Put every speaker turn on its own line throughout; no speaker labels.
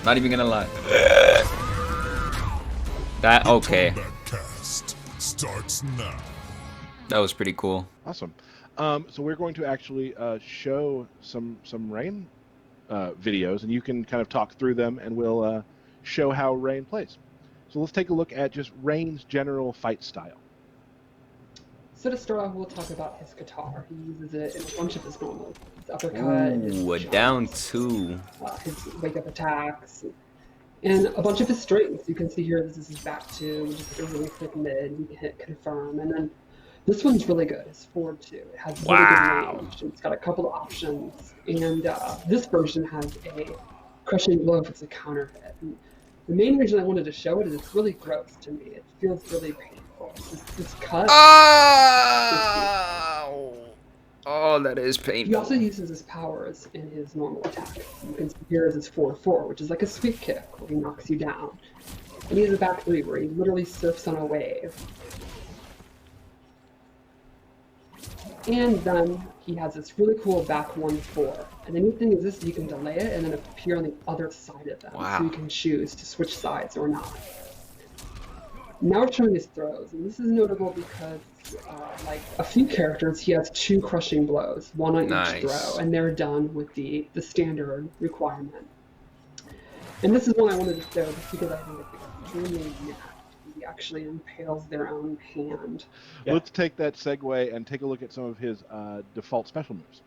Not even gonna lie. That okay.
Kast starts now.
That was pretty cool.
Awesome. So we're going to actually show some Rain videos, and you can kind of talk through them, and we'll show how Rain plays. So let's take a look at just Rain's general fight style.
So to start off, we'll talk about his guitar. He uses it in a bunch of his normal. His uppercut,
Ooh, a
his
down
jumps,
two.
his wake-up attacks, and a bunch of his strings. You can see here, this is his back two, which is a really quick mid. You can hit confirm, and then this one's really good. His forward two. It has really good range. It's got a couple of options, and this version has a crushing blow as a counter hit. And the main reason I wanted to show it is it's really gross to me. It feels really painful. This cut.
Oh! Oh, that is painful.
He also uses his powers in his normal attack. You can see here is his 4-4, which is like a sweep kick where he knocks you down. And he has a back three where he literally surfs on a wave. And then he has this really cool back 1-4. And the neat thing is this, you can delay it and then appear on the other side of them.
Wow.
So you can choose to switch sides or not. Now we're showing his throws, and this is notable because, like a few characters, he has 2 crushing blows, one on each throw, and they're done with the standard requirement. And this is one I wanted to show just because I think it's extremely neat. He actually impales their own hand.
Yeah. Let's take that segue and take a look at some of his default special moves.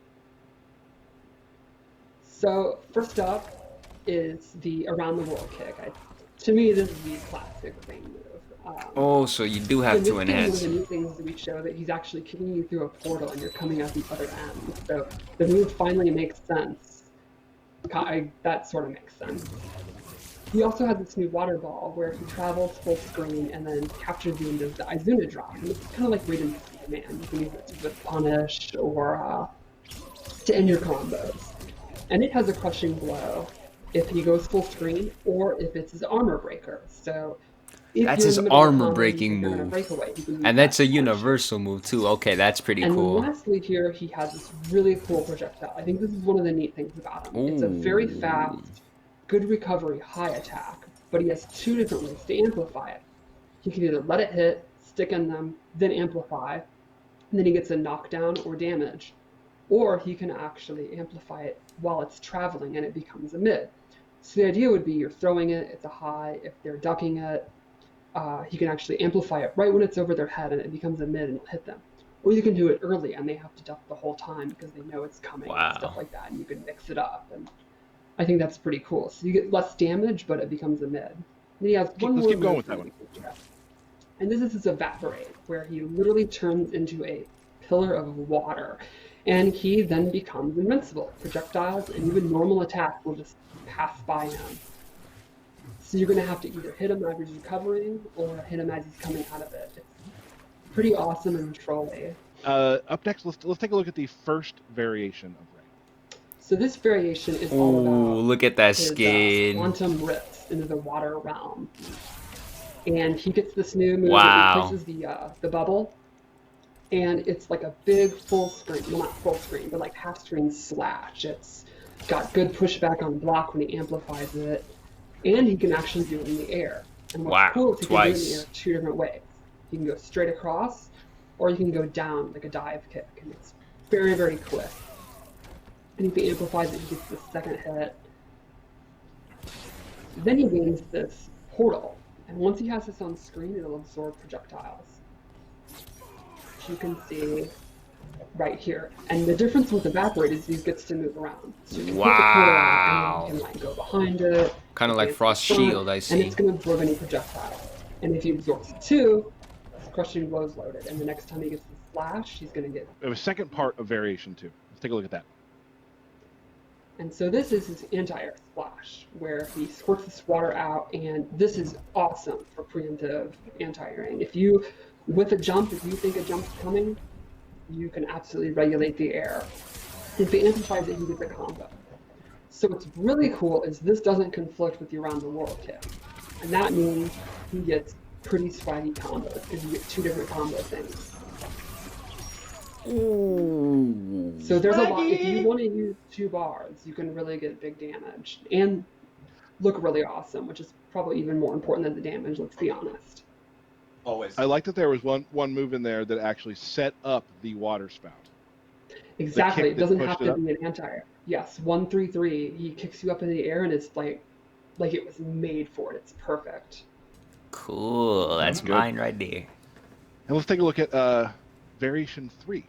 So first up is the around the world kick. To me, this is the classic Rain move.
Oh, so you do have to enhance.
One of the new things that we show that he's actually kicking you through a portal and you're coming out the other end. So the move finally makes sense. That sort of makes sense. He also has this new water ball where he travels full screen and then captures you and does the Izuna drop. And it's kind of like Raiden Command. You can use it to punish or to end your combos. And it has a crushing blow if he goes full screen or if it's his armor breaker. So
that's his armor breaking move. And that's a universal move too. Okay, that's pretty cool.
And lastly here, he has this really cool projectile. I think this is one of the neat things about him. Ooh. It's a very fast, good recovery, high attack, but he has 2 different ways to amplify it. He can either let it hit, stick in them, then amplify, and then he gets a knockdown or damage. Or he can actually amplify it while it's traveling and it becomes a mid. So the idea would be you're throwing it, it's a high, if they're ducking it, he can actually amplify it right when it's over their head and it becomes a mid and it'll hit them. Or you can do it early and they have to duck the whole time because they know it's coming and stuff like that, and you can mix it up. And I think that's pretty cool. So you get less damage, but it becomes a mid. And he has one more.
Let's keep going with that one.
And this is his evaporate, where he literally turns into a pillar of water. And he then becomes invincible. Projectiles and even normal attacks will just pass by him. So you're going to have to either hit him as he's recovering or hit him as he's coming out of it. It's pretty awesome and trolly.
Up next, let's take a look at the first variation of Rain.
So this variation is all about
look at that
his,
skin.
quantum rips into the water realm. And he gets this new move that replaces the bubble. And it's like a big full screen, well not full screen, but like half screen slash. It's got good pushback on block when he amplifies it. And he can actually do it in the air. And what's cool is he can do it in the air 2 different ways. You can go straight across, or you can go down like a dive kick. And it's very, very quick. And if he amplifies it, he gets the second hit. Then he gains this portal. And once he has this on screen, it'll absorb projectiles. Which you can see right here. And the difference with Evaporate is he gets to move around. So you can put the portal out and you can like go behind it.
Kind of like Frost Shield, I see.
And it's going to absorb any projectile. And if he absorbs it too, his crushing blow's loaded. And the next time he gets the flash, he's going to get...
We have a second part of variation 2. Let's take a look at that.
And so this is his anti-air splash, where he squirts this water out, and this is awesome for preemptive anti-airing. If you, with a jump, if you think a jump's coming, you can absolutely regulate the air. If he amplifies it, he gets a combo. So what's really cool is this doesn't conflict with the around the world kick. And that means he gets pretty swaggy combos, because you get 2 different combo things.
Ooh,
so there's a lot. If you want to use 2 bars, you can really get big damage. And look really awesome, which is probably even more important than the damage, let's be honest.
Always.
I like that there was one move in there that actually set up the water spout.
Exactly. It doesn't have
pushed it
to
up?
be an anti-air. Yes, 133. He kicks you up in the air, and it's like it was made for it. It's perfect.
Cool. That's
Good.
mine right there.
And let's take a look at variation 3.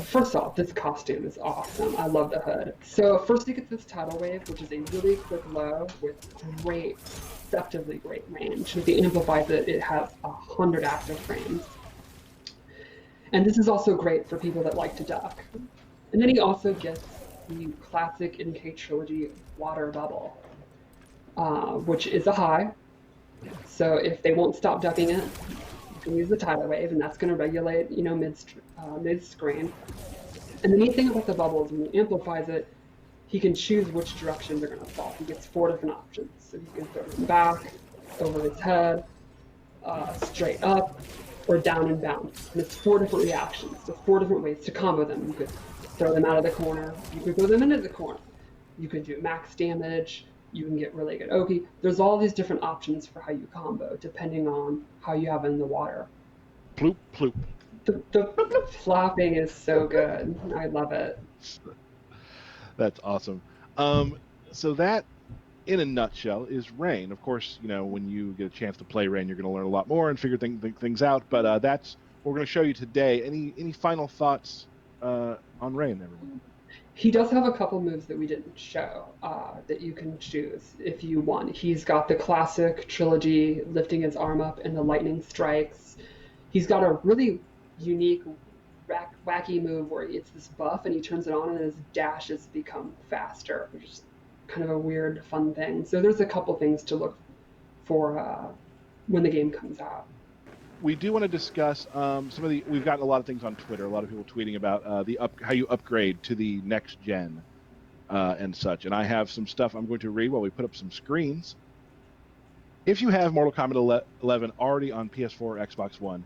First off, this costume is awesome. I love the hood. So first you get this tidal wave, which is a really quick low with great, deceptively great range. If you amplify it, it has 100 active frames. And this is also great for people that like to duck. And then he also gets the classic MK trilogy water bubble, which is a high. So if they won't stop ducking it, you can use the tidal wave, and that's going to regulate, mid-screen. And the neat thing about the bubble is when he amplifies it, he can choose which direction they're going to fall. He gets 4 different options. So you can throw them back, over his head, straight up, or down and bound. And it's 4 different reactions, so 4 different ways to combo them. You could throw them out of the corner, you could throw them into the corner, you could do max damage, you can get really good Oki. There's all these different options for how you combo, depending on how you have it in the water.
Ploop, ploop.
The flopping is so good. I love it.
That's awesome. So that, in a nutshell, is Rain. Of course, when you get a chance to play Rain, you're going to learn a lot more and figure things out. But that's what we're going to show you today. Any final thoughts on Rain, everyone?
He does have a couple moves that we didn't show that you can choose if you want. He's got the classic trilogy, lifting his arm up and the lightning strikes. He's got a really unique, wacky move where it's this buff and he turns it on and his dashes become faster, which is kind of a weird, fun thing. So there's a couple things to look for when the game comes out.
We do want to discuss we've gotten a lot of things on Twitter, a lot of people tweeting about how you upgrade to the next gen and such. And I have some stuff I'm going to read while we put up some screens. If you have Mortal Kombat 11 already on PS4 or Xbox One,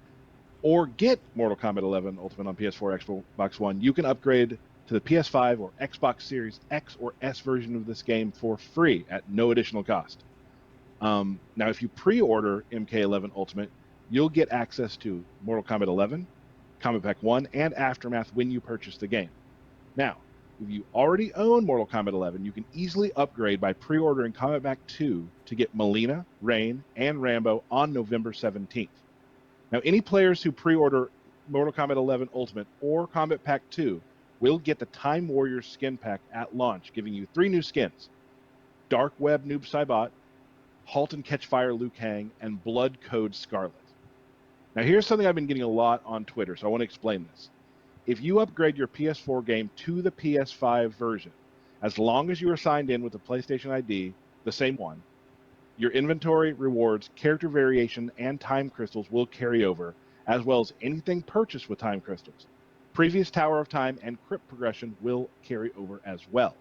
or get Mortal Kombat 11 Ultimate on PS4 or Xbox One, you can upgrade to the PS5 or Xbox Series X or S version of this game for free at no additional cost. Now, if you pre-order MK11 Ultimate, you'll get access to Mortal Kombat 11, Kombat Pack 1, and Aftermath when you purchase the game. Now, if you already own Mortal Kombat 11, you can easily upgrade by pre-ordering Kombat Pack 2 to get Mileena, Rain, and Rambo on November 17th. Now, any players who pre-order Mortal Kombat 11 Ultimate or Kombat Pack 2 will get the Time Warrior skin pack at launch, giving you 3 new skins: Dark Web Noob Saibot, Halt and Catch Fire Liu Kang, and Blood Code Scarlet. Now, here's something I've been getting a lot on Twitter, so I want to explain this. If you upgrade your PS4 game to the PS5 version, as long as you are signed in with the PlayStation ID, the same one, your inventory, rewards, character variation, and time crystals will carry over, as well as anything purchased with time crystals. Previous Tower of Time and Crypt progression will carry over as well.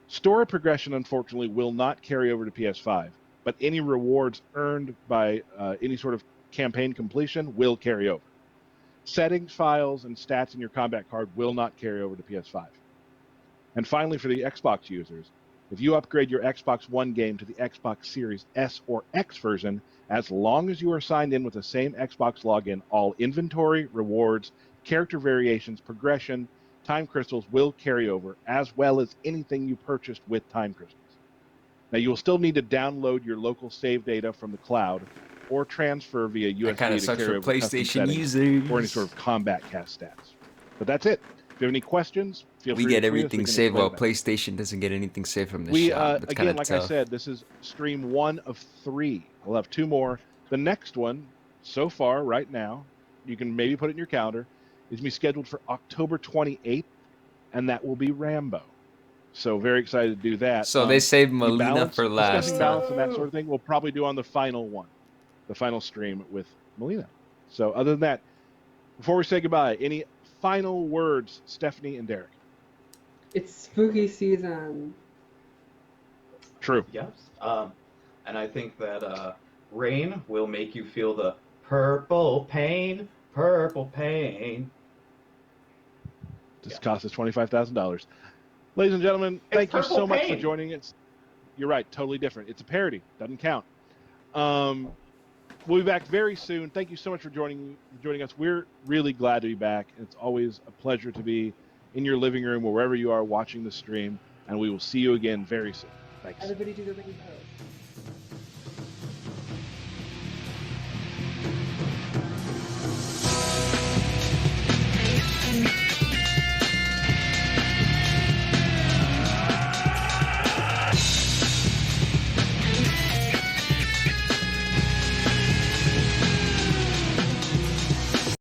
Story progression, unfortunately, will not carry over to PS5, but any rewards earned by any sort of campaign completion will carry over. Settings, files, and stats in your combat card will not carry over to PS5. And finally, for the Xbox users, if you upgrade your Xbox One game to the Xbox Series S or X version, as long as you are signed in with the same Xbox login, all inventory, rewards, character variations, progression, time crystals will carry over, as well as anything you purchased with time crystals. Now, you will still need to download your local save data from the cloud or transfer via USB
That kind of
to
sucks
carry
for
over custom
PlayStation
settings
users.
or any sort of combat cast stats. But that's it. If you have any questions, feel free
We
to
get
tweet us.
everything
We can
saved, while
explain
PlayStation doesn't get anything saved from the
we
shop. That's kind
again,
of
like
tough.
I said, this is stream 1 of 3. We'll have 2 more. The next one, so far, right now, you can maybe put it in your calendar, is me scheduled for October 28th, and that will be Rambo. So very excited to do that.
So they saved
the
Mileena
balance,
for last.
discussing balance and that sort of thing, we'll probably do on the final one, the final stream with Mileena. So other than that, before we say goodbye, any final words, Stephanie and Derek?
It's spooky season.
True.
Yes. And I think that rain will make you feel the purple pain, purple pain.
Just cost us $25,000. Ladies and gentlemen, thank you
Purple
so much for
Pain.
joining us. You're right, totally different. It's a parody, doesn't count. We'll be back very soon. Thank you so much for joining us. We're really glad to be back. It's always a pleasure to be in your living room or wherever you are watching the stream, and we will see you again very soon. Thanks.
Everybody do the rain pose.